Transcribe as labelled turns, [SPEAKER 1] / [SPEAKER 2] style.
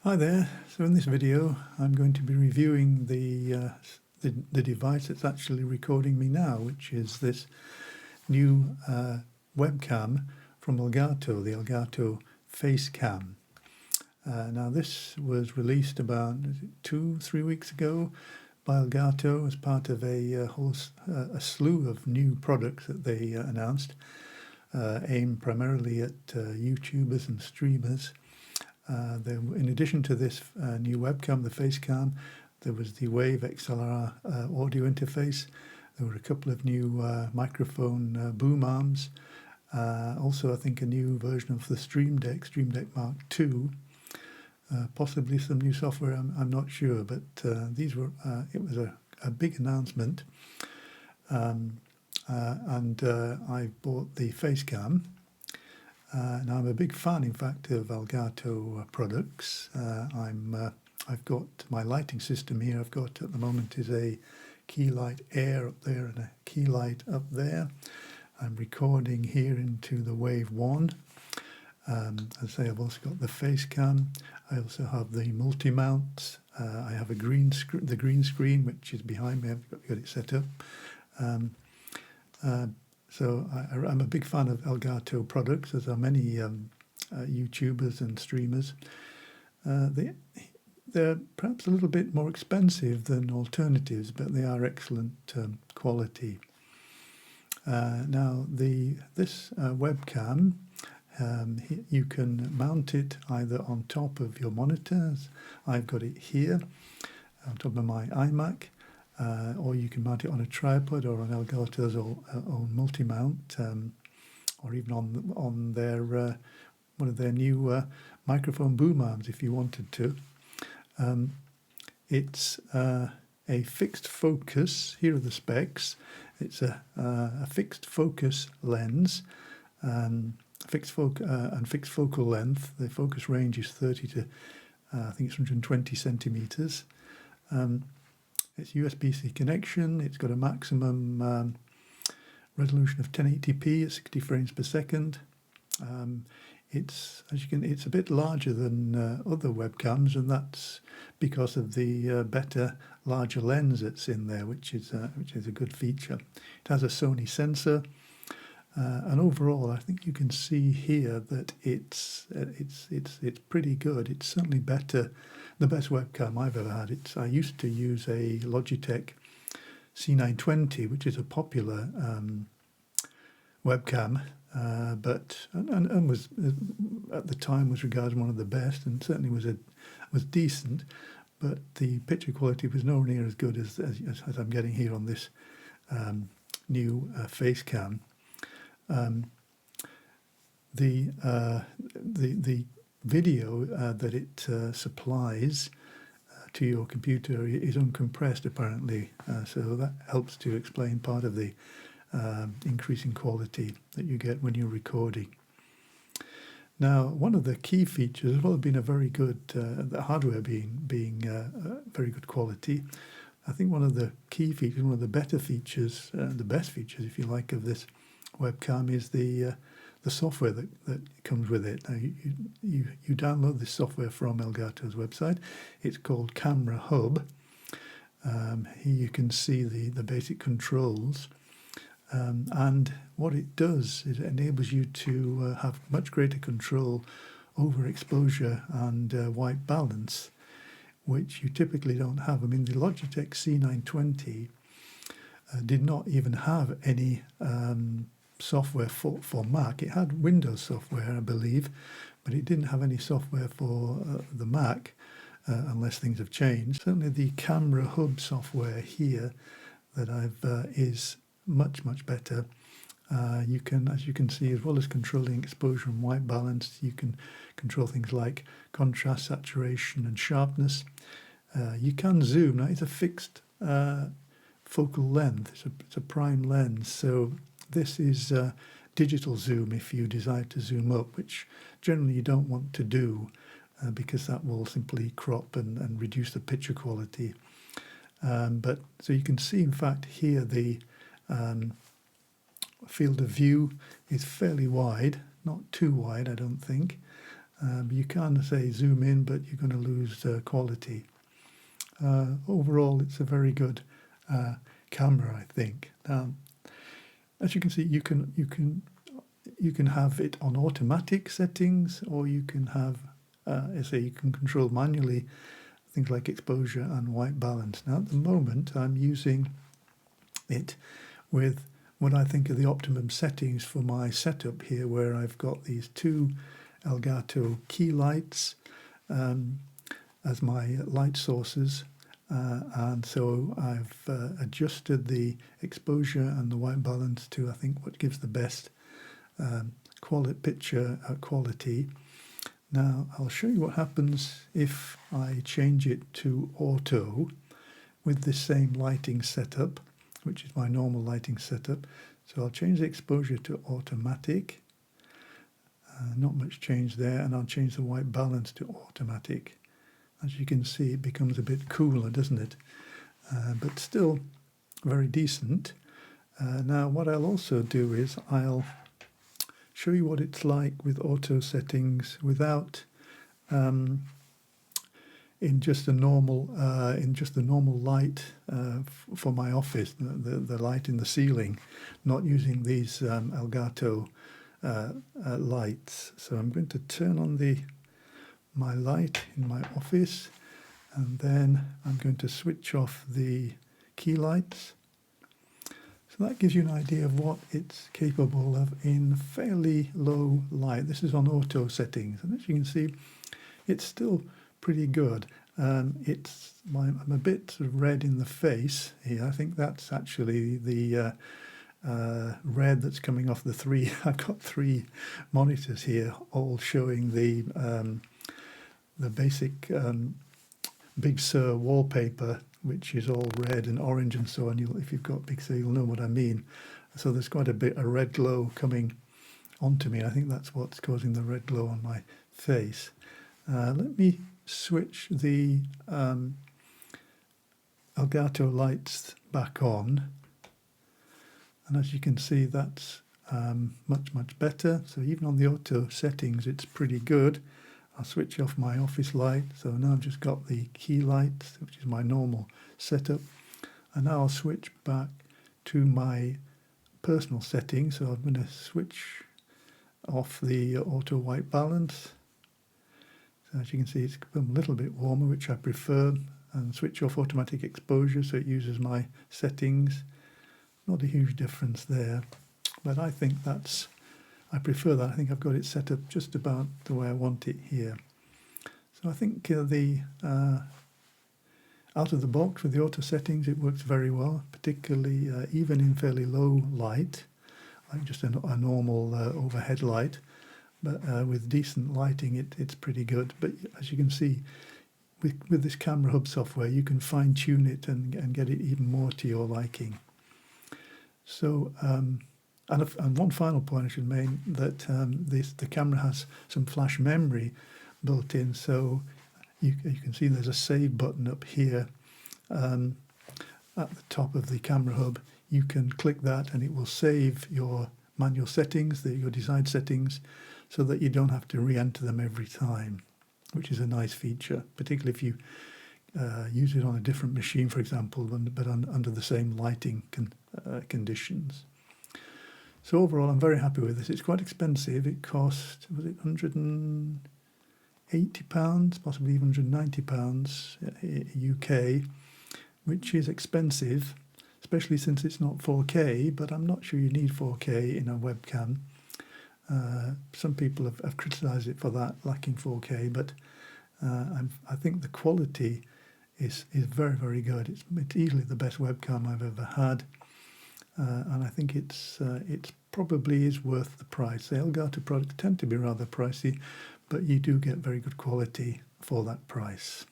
[SPEAKER 1] Hi there. So in this video I'm going to be reviewing the device that's actually recording me now, which is this new webcam from Elgato, the Elgato Facecam. Now this was released about 2-3 weeks ago by Elgato as part of a slew of new products that they announced, aimed primarily at YouTubers and streamers. In addition to this new webcam, the Facecam, there was the Wave XLR audio interface. There were a couple of new microphone boom arms. Also, I think a new version of the Stream Deck Mark II. Possibly some new software, I'm not sure, but it was a big announcement. And I bought the Facecam. Now I'm a big fan, in fact, of Elgato products. I've got my lighting system here. I've got at the moment is a Keylight Air up there and a Keylight up there. I'm recording here into the Wave 1. As I say, I've also got the Facecam. I also have the multi-mount. I have the green screen, which is behind me. I've got it set up. So I'm a big fan of Elgato products, as are many YouTubers and streamers. They're perhaps a little bit more expensive than alternatives, but they are excellent quality. Now this webcam, you can mount it either on top of your monitors. I've got it here on top of my iMac. Or you can mount it on a tripod or on Elgato's own multi-mount, or even on their one of their new microphone boom arms if you wanted to. It's a fixed focus. Here are the specs. It's a fixed focus lens, fixed focal length. The focus range is 30 to I think it's 120 centimeters. It's USB-C connection. It's got a maximum resolution of 1080p at 60 frames per second. It's a bit larger than other webcams, and that's because of the better, larger lens that's in there, which is a good feature. It has a Sony sensor, and overall, I think you can see here that it's pretty good. It's certainly better. The best webcam I've ever had. I used to use a Logitech C920, which is a popular webcam, but was at the time was regarded one of the best, and certainly was decent. But the picture quality was nowhere near as good as I'm getting here on this new Facecam. The video that it supplies to your computer is uncompressed, apparently, so that helps to explain part of the increasing quality that you get when you're recording. Now, one of the key features, as well as being a very good, the hardware being very good quality, I think one of the key features, one of the better features, the best features, if you like, of this webcam is the software that comes with it. Now, you download this software from Elgato's website. It's called Camera Hub. Here you can see the basic controls. And what it does is it enables you to have much greater control over exposure and white balance, which you typically don't have. I mean, the Logitech C920 did not even have any software for Mac. It had Windows software, I believe, but it didn't have any software for the Mac, unless things have changed. Certainly the Camera Hub software here that is much better. You can, as you can see, as well as controlling exposure and white balance, you can control things like contrast, saturation, and sharpness. You can zoom. Now, it's a fixed focal length. It's a prime lens, so this is digital zoom if you desire to zoom up, which generally you don't want to do because that will simply crop and reduce the picture quality. But so you can see, in fact, here the field of view is fairly wide, not too wide, I don't think. You can say zoom in, but you're going to lose quality. Overall, it's a very good camera, I think. Now, as you can see, you can have it on automatic settings, or you can have, you can control manually things like exposure and white balance. Now, at the moment, I'm using it with what I think are the optimum settings for my setup here, where I've got these two Elgato key lights as my light sources, and so I've adjusted the exposure and the white balance to, I think, what gives the best picture quality. Now I'll show you what happens if I change it to auto with this same lighting setup, which is my normal lighting setup. So I'll change the exposure to automatic. Not much change there, and I'll change the white balance to automatic. As you can see, it becomes a bit cooler, doesn't it? But still very decent. Now what I'll also do is I'll show you what it's like with auto settings without in just the normal light for my office, the light in the ceiling, not using these Elgato lights. So I'm going to turn on my light in my office, and then I'm going to switch off the key lights. So that gives you an idea of what it's capable of in fairly low light. This is on auto settings, and as you can see, it's still pretty good. I'm a bit sort of red in the face here. I think that's actually the red that's coming off the three. I've got three monitors here, all showing the basic Big Sur wallpaper, which is all red and orange and so on. If you've got Big Sur, you'll know what I mean. So there's quite a red glow coming onto me. I think that's what's causing the red glow on my face. Let me switch the Elgato lights back on, and as you can see, that's much better. So even on the auto settings, it's pretty good. I'll switch off my office light. So now I've just got the key light, which is my normal setup. And now I'll switch back to my personal settings. So I'm going to switch off the auto white balance. So as you can see, it's a little bit warmer, which I prefer, and switch off automatic exposure so it uses my settings. Not a huge difference there, but I think I prefer that. I think I've got it set up just about the way I want it here. So I think out of the box with the auto settings, it works very well, particularly even in fairly low light, like just a normal overhead light. But with decent lighting, it's pretty good. But as you can see, with this Camera Hub software, you can fine-tune it and get it even more to your liking. So, and one final point I should make, that the camera has some flash memory built in. So you can see there's a save button up here at the top of the Camera Hub. You can click that and it will save your manual settings, your design settings, so that you don't have to re-enter them every time, which is a nice feature, particularly if you use it on a different machine, for example, but under the same lighting conditions. So overall, I'm very happy with this. It's quite expensive. It cost, was it £180, possibly even £190 UK, which is expensive, especially since it's not 4K, but I'm not sure you need 4K in a webcam. Some people have criticised it for that, lacking 4K, but I think the quality is very, very good. It's easily the best webcam I've ever had, and I think it's probably is worth the price. The Elgato products tend to be rather pricey, but you do get very good quality for that price.